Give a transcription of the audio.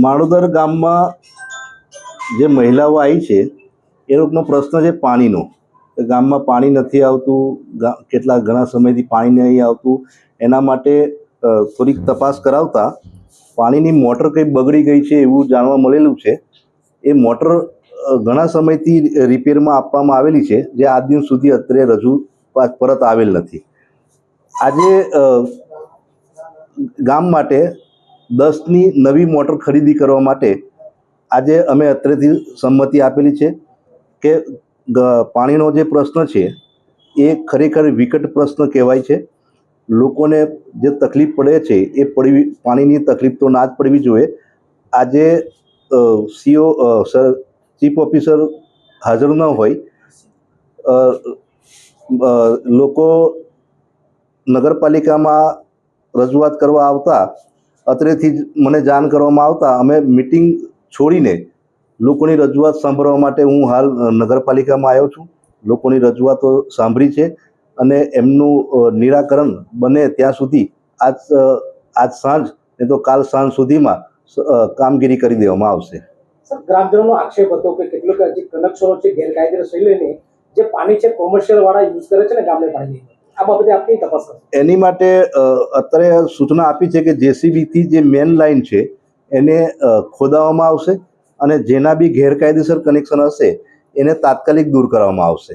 માળોદર ગામમાં જે મહિલાઓ આવી છે એ લોકોનો પ્રશ્ન છે પાણીનો. ગામમાં પાણી નથી આવતું, ઘણા સમયથી પાણી નહીં આવતું. એના માટે થોડીક તપાસ કરાવતા પાણીની મોટર કંઈ બગડી ગઈ છે એવું જાણવા મળેલું છે. એ મોટર ઘણા સમયથી રિપેરમાં આપવામાં આવેલી છે, જે આજ દિન સુધી અત્યારે પરત આવેલ નથી. આજે ગામ માટે 10ની નવી મોટર ખરીદી કરવા માટે આજે અમે અત્રેથી સંમતિ આપેલી છે કે પાણીનો જે પ્રશ્ન છે એ ખરેખર વિકટ પ્રશ્ન કહેવાય છે. લોકોને જે તકલીફ પડે છે એ પાણીની તકલીફ તો ના જ પડવી જોઈએ. આજે ચીફ ઓફિસર હાજર ન હોય, લોકો નગરપાલિકામાં રજૂઆત કરવા આવતા અત્રેથી જ મને જાણ કરવામાં આવતા અમે મિટિંગ છોડીને લોકોની રજૂઆત સાંભળવા માટે હું હાલ નગરપાલિકામાં આવ્યો છું. લોકોની રજૂઆતો સાંભળી છે અને એમનું નિરાકરણ બને ત્યાં સુધી આજ સાંજ ને તો કાલ સાંજ સુધીમાં કામગીરી કરી દેવામાં આવશે. સર, ગ્રામજનોનો આક્ષેપ હતો કે કેટલુંક જે કનેક્શનો છે ગેરકાયદેસર લઈને જે પાણી છે કોમર્શિયલ વાળા યુઝ કરે છે ને ગામને પાણી. આ બાબતે આપની તપાસ કરો. એની માટે અત્યારે સૂચના આપી છે કે જેસીબીથી જે મેન લાઇન છે એને ખોદાવવામાં આવશે અને જેના બી ગેરકાયદેસર કનેક્શન હશે એને તાત્કાલિક દૂર કરવામાં આવશે.